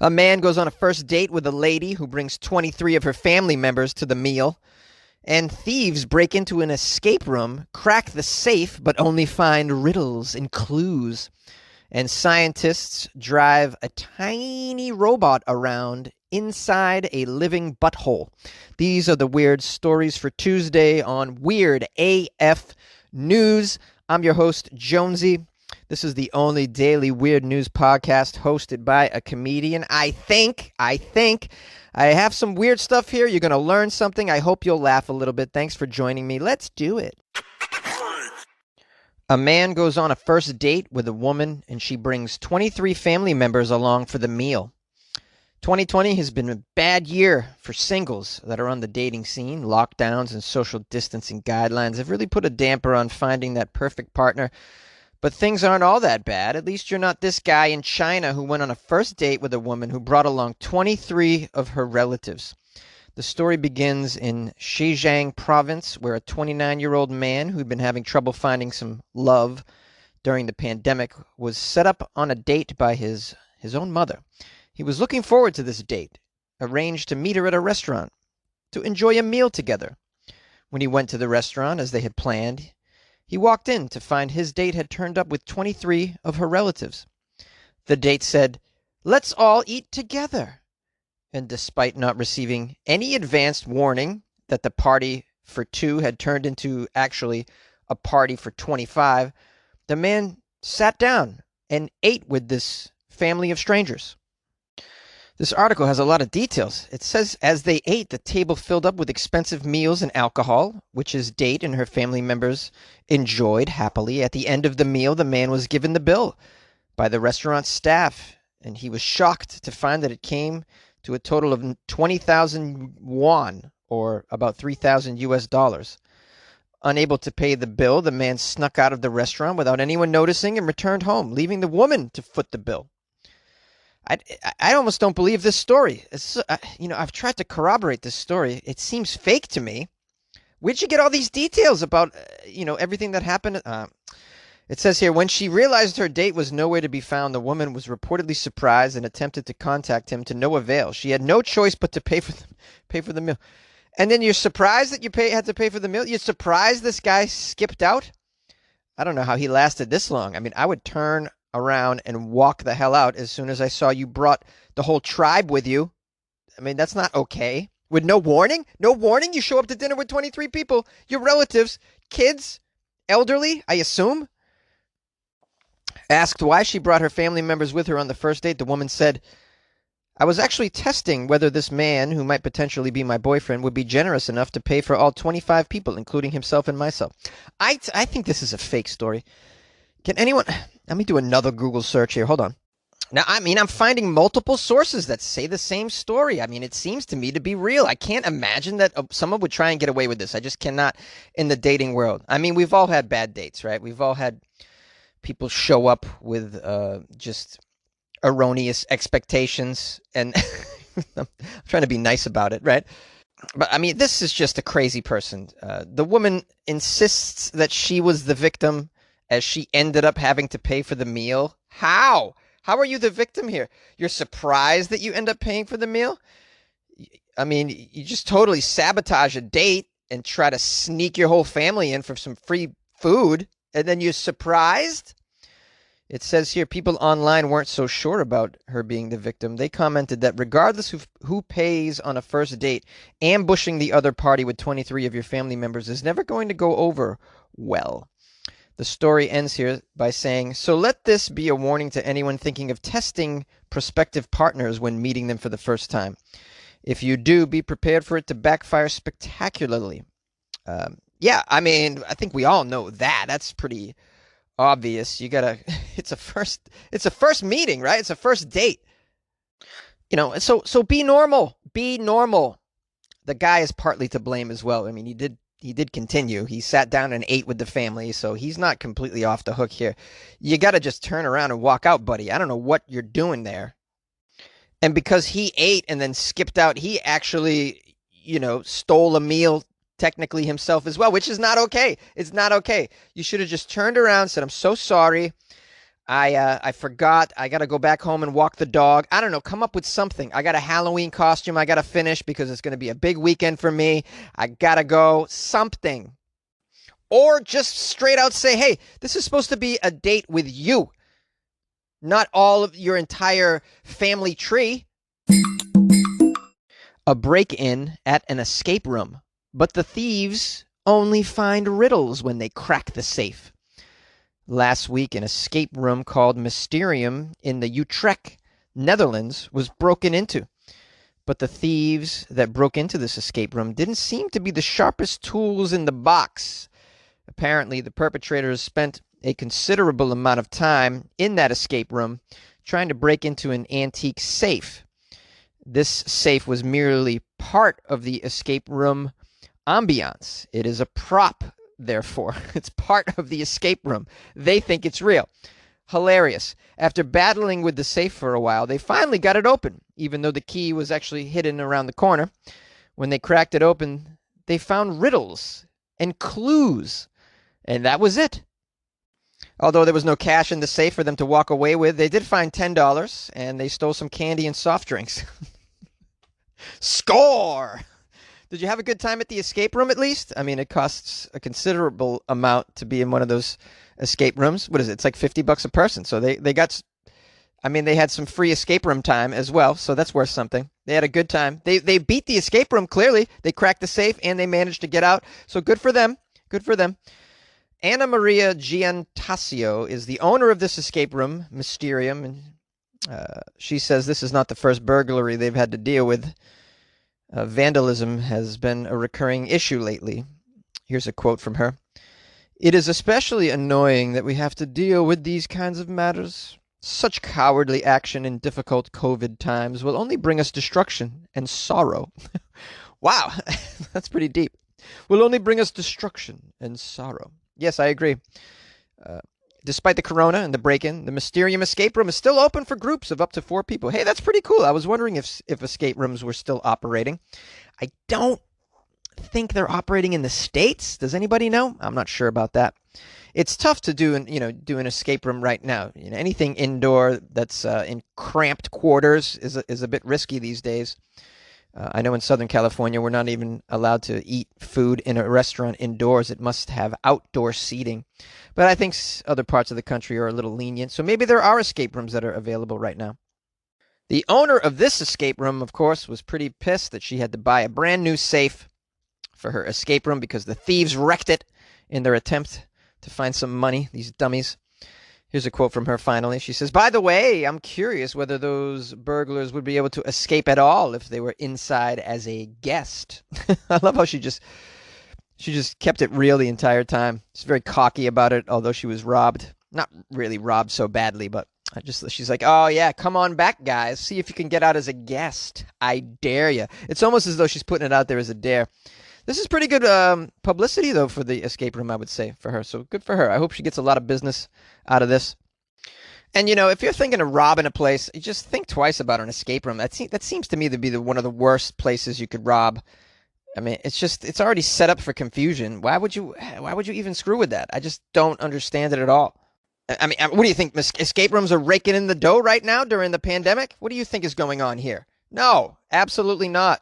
A man goes on a first date with a lady who brings 23 of her family members to the meal. And thieves break into an escape room, crack the safe, but only find riddles and clues. And scientists drive a tiny robot around inside a living butthole. These are the weird stories for Tuesday on Weird AF News. I'm your host, Jonesy. This is the only daily weird news podcast hosted by a comedian. I think I have some weird stuff here. You're going to learn something. I hope you'll laugh a little bit. Thanks for joining me. Let's do it. A man goes on a first date with a woman, and she brings 23 family members along for the meal. 2020 has been a bad year for singles that are on the dating scene. Lockdowns and social distancing guidelines have really put a damper on finding that perfect partner. But things aren't all that bad. At least you're not this guy in China who went on a first date with a woman who brought along 23 of her relatives. The story begins in Zhejiang province, where a 29-year-old man who'd been having trouble finding some love during the pandemic was set up on a date by his own mother. He was looking forward to this date, arranged to meet her at a restaurant to enjoy a meal together. When he went to the restaurant, as they had planned, he walked in to find his date had turned up with 23 of her relatives. The date said, "Let's all eat together." And despite not receiving any advanced warning that the party for two had turned into actually a party for 25, the man sat down and ate with this family of strangers. This article has a lot of details. It says as they ate, the table filled up with expensive meals and alcohol, which his date and her family members enjoyed happily. At the end of the meal, the man was given the bill by the restaurant staff, and he was shocked to find that it came to a total of 20,000 yuan, or about $3,000. Unable to pay the bill, the man snuck out of the restaurant without anyone noticing and returned home, leaving the woman to foot the bill. I almost don't believe this story. I've tried to corroborate this story. It seems fake to me. Where'd you get all these details about, everything that happened? It says here, when she realized her date was nowhere to be found, the woman was reportedly surprised and attempted to contact him to no avail. She had no choice but to pay for the meal. And then you're surprised that you had to pay for the meal? You're surprised this guy skipped out? I don't know how he lasted this long. I mean, I would turn around and walk the hell out as soon as I saw you brought the whole tribe with you. I mean, that's not okay. With no warning? No warning? You show up to dinner with 23 people, your relatives, kids, elderly, I assume. Asked why she brought her family members with her on the first date, the woman said, "I was actually testing whether this man, who might potentially be my boyfriend, would be generous enough to pay for all 25 people, including himself and myself." I think this is a fake story. Can anyone... Let me do another Google search here. Hold on. Now, I'm finding multiple sources that say the same story. I mean, it seems to me to be real. I can't imagine that someone would try and get away with this. I just cannot in the dating world. I mean, we've all had bad dates, right? We've all had people show up with just erroneous expectations. And I'm trying to be nice about it, right? But, I mean, this is just a crazy person. The woman insists that she was the victim, as she ended up having to pay for the meal. How? How are you the victim here? You're surprised that you end up paying for the meal? I mean, you just totally sabotage a date and try to sneak your whole family in for some free food, and then you're surprised? It says here, people online weren't so sure about her being the victim. They commented that regardless of who pays on a first date, ambushing the other party with 23 of your family members is never going to go over well. The story ends here by saying, "So let this be a warning to anyone thinking of testing prospective partners when meeting them for the first time. If you do, be prepared for it to backfire spectacularly." Yeah, I mean, I think we all know that. That's pretty obvious. You gotta. It's a first meeting, right? It's a first date. So be normal. Be normal. The guy is partly to blame as well. I mean, he did continue. He sat down and ate with the family, so he's not completely off the hook here. You got to just turn around and walk out, buddy. I don't know what you're doing there. And because he ate and then skipped out, he actually, stole a meal technically himself as well, which is not okay. It's not okay. You should have just turned around, said, "I'm so sorry. I forgot. I got to go back home and walk the dog. I don't know. Come up with something. I got a Halloween costume I got to finish because it's going to be a big weekend for me. I got to go. Something. Or just straight out say, hey, this is supposed to be a date with you, not all of your entire family tree. A break-in at an escape room, but the thieves only find riddles when they crack the safe. Last week, an escape room called Mysterium in the Utrecht, Netherlands, was broken into. But the thieves that broke into this escape room didn't seem to be the sharpest tools in the box. Apparently, the perpetrators spent a considerable amount of time in that escape room trying to break into an antique safe. This safe was merely part of the escape room ambiance. It is a prop, therefore. It's part of the escape room. They think it's real. Hilarious. After battling with the safe for a while, they finally got it open, even though the key was actually hidden around the corner. When they cracked it open, they found riddles and clues, and that was it. Although there was no cash in the safe for them to walk away with, they did find $10, and they stole some candy and soft drinks. Score! Did you have a good time at the escape room at least? I mean, it costs a considerable amount to be in one of those escape rooms. What is it? It's like $50 a person. So they got, I mean, they had some free escape room time as well. So that's worth something. They had a good time. They beat the escape room, clearly. They cracked the safe and they managed to get out. So good for them. Good for them. Anna Maria Giantasio is the owner of this escape room, Mysterium, and she says this is not the first burglary they've had to deal with. Vandalism has been a recurring issue lately. Here's a quote from her. It is especially annoying that we have to deal with these kinds of matters. Such cowardly action in difficult COVID times will only bring us destruction and sorrow. Wow, that's pretty deep. Will only bring us destruction and sorrow. Yes, I agree. Despite the corona and the break-in, the Mysterium escape room is still open for groups of up to 4 people. Hey, that's pretty cool. I was wondering if escape rooms were still operating. I don't think they're operating in the States. Does anybody know? I'm not sure about that. It's tough to do an escape room right now. Anything indoor that's in cramped quarters is a bit risky these days. I know in Southern California, we're not even allowed to eat food in a restaurant indoors. It must have outdoor seating. But I think other parts of the country are a little lenient. So maybe there are escape rooms that are available right now. The owner of this escape room, of course, was pretty pissed that she had to buy a brand new safe for her escape room because the thieves wrecked it in their attempt to find some money, these dummies. Here's a quote from her finally. She says, by the way, I'm curious whether those burglars would be able to escape at all if they were inside as a guest. I love how she just kept it real the entire time. She's very cocky about it, although she was robbed. Not really robbed so badly, but she's like, oh yeah, come on back, guys. See if you can get out as a guest. I dare you. It's almost as though she's putting it out there as a dare. This is pretty good publicity, though, for the escape room, I would say, for her. So good for her. I hope she gets a lot of business out of this. And, if you're thinking of robbing a place, you just think twice about an escape room. That seems to me to be one of the worst places you could rob. I mean, it's already set up for confusion. Why would you even screw with that? I just don't understand it at all. I mean, what do you think? Escape rooms are raking in the dough right now during the pandemic? What do you think is going on here? No, absolutely not.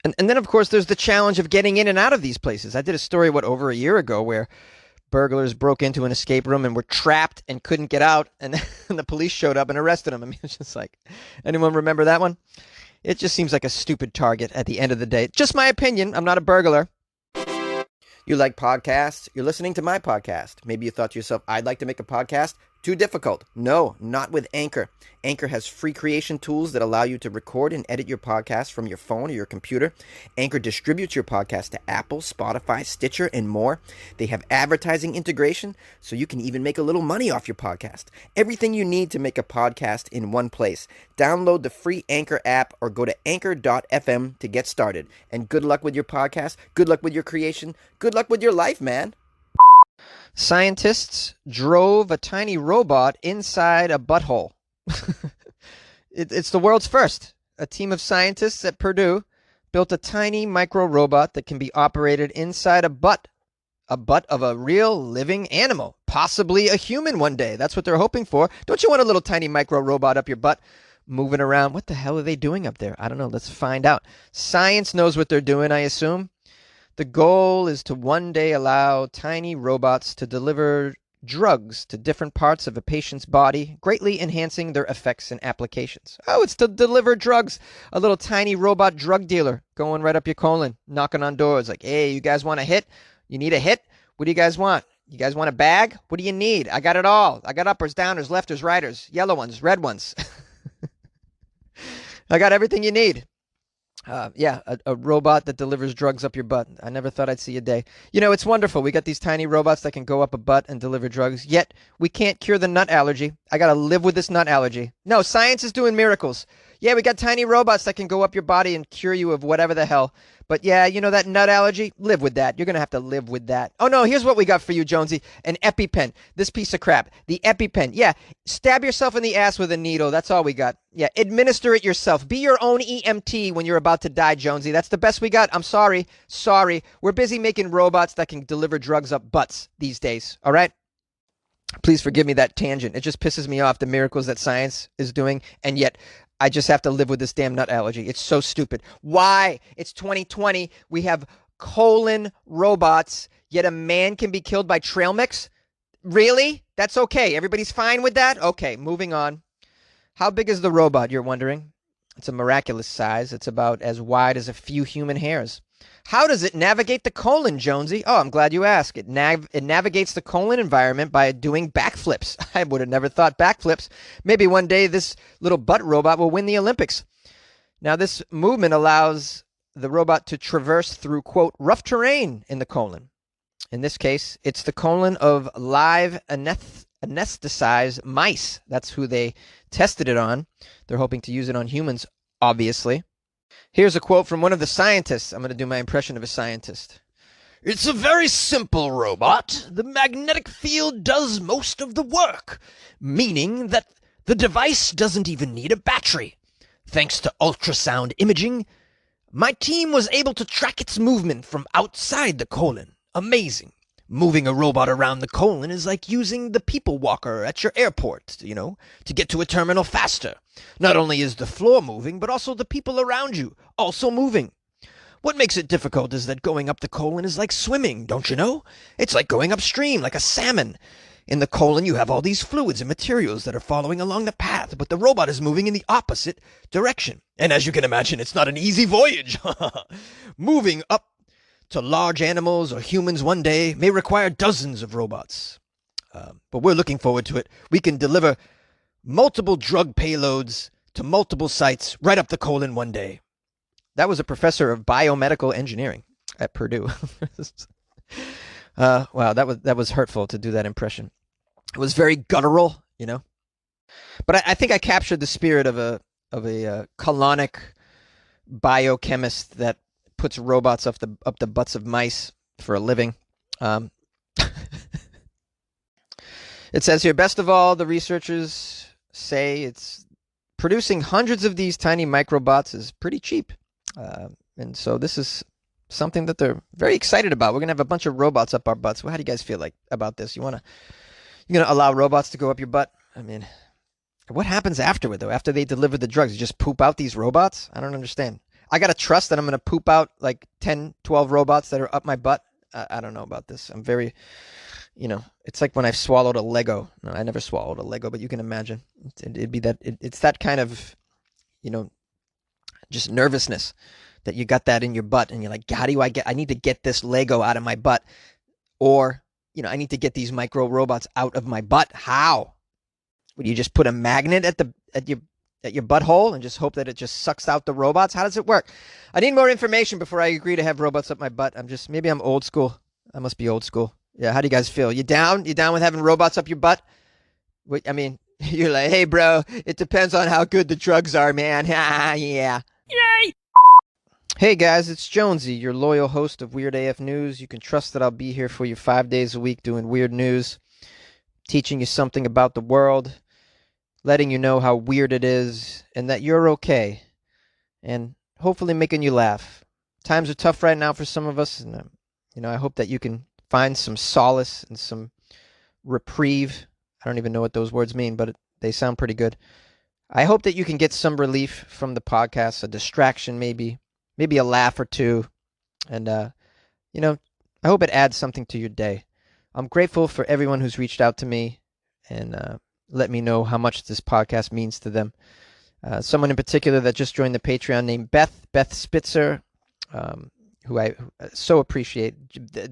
And then, of course, there's the challenge of getting in and out of these places. I did a story, over a year ago where burglars broke into an escape room and were trapped and couldn't get out, and the police showed up and arrested them. I mean, it's just like, anyone remember that one? It just seems like a stupid target at the end of the day. Just my opinion. I'm not a burglar. You like podcasts? You're listening to my podcast. Maybe you thought to yourself, I'd like to make a podcast. Too difficult. No, not with Anchor. Anchor has free creation tools that allow you to record and edit your podcast from your phone or your computer. Anchor distributes your podcast to Apple, Spotify, Stitcher, and more. They have advertising integration, so you can even make a little money off your podcast. Everything you need to make a podcast in one place. Download the free Anchor app or go to anchor.fm to get started. And good luck with your podcast. Good luck with your creation. Good luck with your life, man. Scientists drove a tiny robot inside a butthole. It's the world's first. A team of scientists at Purdue built a tiny micro robot that can be operated inside a butt of a real living animal. possibly a human one day. That's what they're hoping for. Don't you want a little tiny micro robot up your butt moving around? What the hell are they doing up there? I don't know. Let's find out. Science knows what they're doing, I assume. The goal is to one day allow tiny robots to deliver drugs to different parts of a patient's body, greatly enhancing their effects and applications. Oh, it's to deliver drugs. A little tiny robot drug dealer going right up your colon, knocking on doors like, hey, you guys want a hit? You need a hit? What do you guys want? You guys want a bag? What do you need? I got it all. I got uppers, downers, lefters, righters, yellow ones, red ones. I got everything you need. A robot that delivers drugs up your butt. I never thought I'd see a day. You know, it's wonderful. We got these tiny robots that can go up a butt and deliver drugs, yet we can't cure the nut allergy. I got to live with this nut allergy. No, science is doing miracles. Yeah, we got tiny robots that can go up your body and cure you of whatever the hell. But yeah, you know that nut allergy? Live with that. You're going to have to live with that. Oh no, here's what we got for you, Jonesy. An EpiPen. This piece of crap. The EpiPen. Yeah, stab yourself in the ass with a needle. That's all we got. Yeah, administer it yourself. Be your own EMT when you're about to die, Jonesy. That's the best we got. I'm sorry. Sorry. We're busy making robots that can deliver drugs up butts these days. All right? Please forgive me that tangent. It just pisses me off, the miracles that science is doing, and yet I just have to live with this damn nut allergy. It's so stupid. Why? It's 2020. We have colon robots, yet a man can be killed by trail mix? Really? That's okay. Everybody's fine with that? Okay, moving on. How big is the robot, you're wondering? It's a miraculous size. It's about as wide as a few human hairs. How does it navigate the colon, Jonesy? Oh, I'm glad you asked. It navigates the colon environment by doing backflips. I would have never thought backflips. Maybe one day this little butt robot will win the Olympics. Now, this movement allows the robot to traverse through, quote, rough terrain in the colon. In this case, it's the colon of live anesthetized mice. That's who they tested it on. They're hoping to use it on humans, obviously. Here's a quote from one of the scientists. I'm going to do my impression of a scientist. It's a very simple robot. The magnetic field does most of the work, meaning that the device doesn't even need a battery. Thanks to ultrasound imaging, my team was able to track its movement from outside the colon. Amazing. Moving a robot around the colon is like using the people walker at your airport, to get to a terminal faster. Not only is the floor moving, but also the people around you also moving. What makes it difficult is that going up the colon is like swimming, don't you know? It's like going upstream, like a salmon. In the colon, you have all these fluids and materials that are following along the path, but the robot is moving in the opposite direction. And as you can imagine, it's not an easy voyage. Moving up to large animals or humans one day may require dozens of robots. But we're looking forward to it. We can deliver multiple drug payloads to multiple sites right up the colon one day. That was a professor of biomedical engineering at Purdue. Wow, that was hurtful to do that impression. It was very guttural, But I think I captured the spirit of a colonic biochemist that puts robots up the butts of mice for a living. It says here, best of all, the researchers say it's producing hundreds of these tiny microbots is pretty cheap. And so this is something that they're very excited about. We're going to have a bunch of robots up our butts. Well, how do you guys feel like about this? You're going to allow robots to go up your butt? I mean, what happens afterward, though? After they deliver the drugs, you just poop out these robots? I don't understand. I got to trust that I'm going to poop out like 10, 12 robots that are up my butt. I don't know about this. I'm very, it's like when I've swallowed a Lego. No, I never swallowed a Lego, but you can imagine. It'd be that, it's that kind of, just nervousness that you got that in your butt and you're like, how do I need to get this Lego out of my butt? Or, I need to get these micro robots out of my butt. How? Would you just put a magnet at your butthole and just hope that it just sucks out the robots? How does it work? I need more information before I agree to have robots up my butt. Maybe I'm old school. I must be old school. Yeah, how do you guys feel? You down? You down with having robots up your butt? Wait, I mean, you're like, hey, bro, it depends on how good the drugs are, man. Yeah. Yay! Hey, guys, it's Jonesy, your loyal host of Weird AF News. You can trust that I'll be here for you 5 days a week doing weird news, teaching you something about the world, letting you know how weird it is, and that you're okay, and hopefully making you laugh. Times are tough right now for some of us, and I hope that you can find some solace and some reprieve. I don't even know what those words mean, but they sound pretty good. I hope that you can get some relief from the podcast, a distraction maybe a laugh or two, and I hope it adds something to your day. I'm grateful for everyone who's reached out to me and let me know how much this podcast means to them. Someone in particular that just joined the Patreon named Beth Spitzer, who I so appreciate.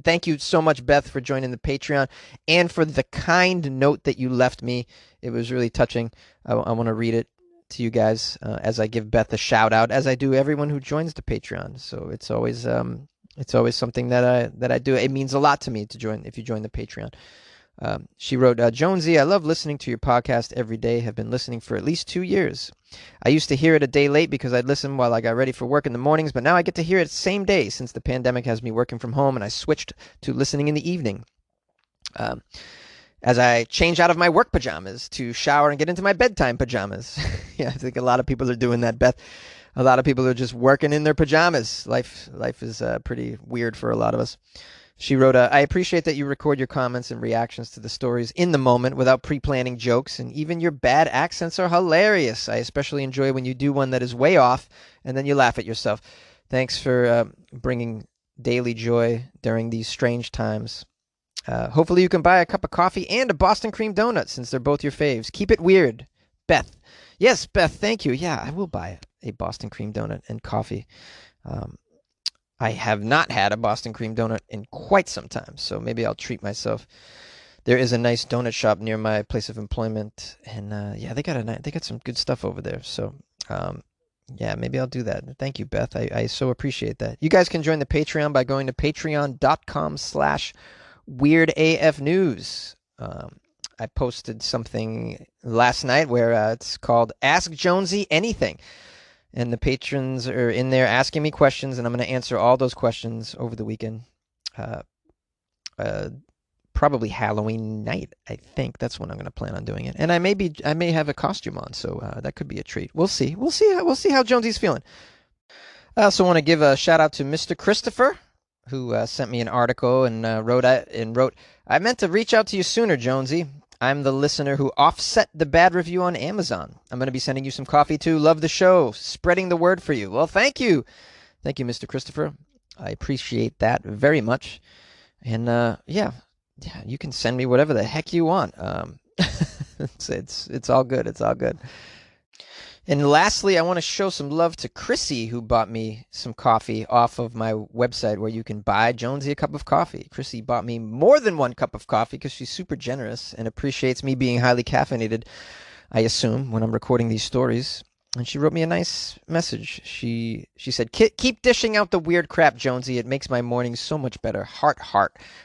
Thank you so much, Beth, for joining the Patreon and for the kind note that you left me. It was really touching. I want to read it to you guys as I give Beth a shout out, as I do everyone who joins the Patreon. So it's always something that I do. It means a lot to me to join if you join the Patreon. She wrote, Jonesy, I love listening to your podcast every day. Have been listening for at least 2 years. I used to hear it a day late because I'd listen while I got ready for work in the mornings, but now I get to hear it the same day since the pandemic has me working from home, and I switched to listening in the evening. As I change out of my work pajamas to shower and get into my bedtime pajamas. Yeah, I think a lot of people are doing that, Beth. A lot of people are just working in their pajamas. Life is pretty weird for a lot of us. She wrote, I appreciate that you record your comments and reactions to the stories in the moment without pre-planning jokes, and even your bad accents are hilarious. I especially enjoy when you do one that is way off, and then you laugh at yourself. Thanks for bringing daily joy during these strange times. Hopefully you can buy a cup of coffee and a Boston cream donut, since they're both your faves. Keep it weird. Beth. Yes, Beth, thank you. Yeah, I will buy a Boston cream donut and coffee. I have not had a Boston cream donut in quite some time, so maybe I'll treat myself. There is a nice donut shop near my place of employment, and they got some good stuff over there. So maybe I'll do that. Thank you, Beth. I so appreciate that. You guys can join the Patreon by going to patreon.com/weirdafnews. I posted something last night where it's called Ask Jonesy Anything. And the patrons are in there asking me questions, and I'm going to answer all those questions over the weekend. Probably Halloween night, I think. That's when I'm going to plan on doing it. And I may have a costume on, so that could be a treat. We'll see. We'll see how Jonesy's feeling. I also want to give a shout out to Mr. Christopher, who sent me an article and wrote, I meant to reach out to you sooner, Jonesy. I'm the listener who offset the bad review on Amazon. I'm going to be sending you some coffee too. Love the show. Spreading the word for you. Well, thank you. Thank you, Mr. Christopher. I appreciate that very much. And you can send me whatever the heck you want. It's all good. It's all good. And lastly, I want to show some love to Chrissy, who bought me some coffee off of my website where you can buy Jonesy a cup of coffee. Chrissy bought me more than one cup of coffee because she's super generous and appreciates me being highly caffeinated, I assume, when I'm recording these stories. And she wrote me a nice message. She said, keep dishing out the weird crap, Jonesy. It makes my mornings so much better. Heart.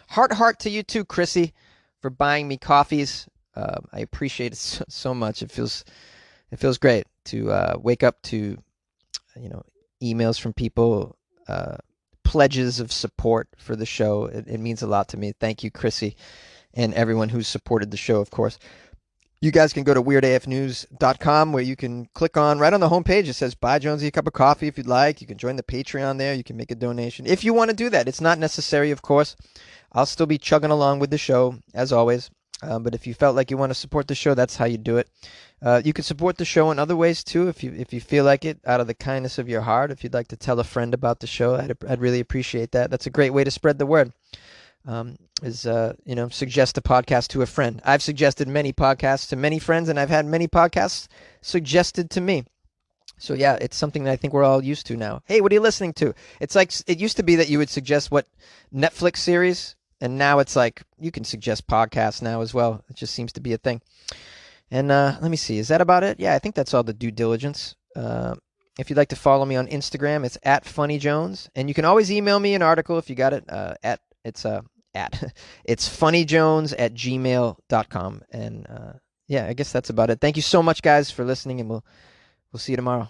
Heart to you too, Chrissy, for buying me coffees. I appreciate it so much. It feels great to wake up to, emails from people, pledges of support for the show. It means a lot to me. Thank you, Chrissy, and everyone who's supported the show, of course. You guys can go to weirdafnews.com where you can click on right on the homepage. It says, buy Jonesy a cup of coffee if you'd like. You can join the Patreon there. You can make a donation if you want to do that. It's not necessary, of course. I'll still be chugging along with the show, as always. But if you felt like you want to support the show, that's how you do it. You can support the show in other ways too, if you feel like it, out of the kindness of your heart. If you'd like to tell a friend about the show, I'd really appreciate that. That's a great way to spread the word. Suggest a podcast to a friend. I've suggested many podcasts to many friends, and I've had many podcasts suggested to me. So yeah, it's something that I think we're all used to now. Hey, what are you listening to? It's like it used to be that you would suggest what Netflix series, and now it's like you can suggest podcasts now as well. It just seems to be a thing. And let me see, is that about it? Yeah, I think that's all the due diligence. If you'd like to follow me on Instagram, it's @funnyjones, and you can always email me an article if you got it. It's funnyjones@gmail.com. And I guess that's about it. Thank you so much, guys, for listening, and we'll see you tomorrow.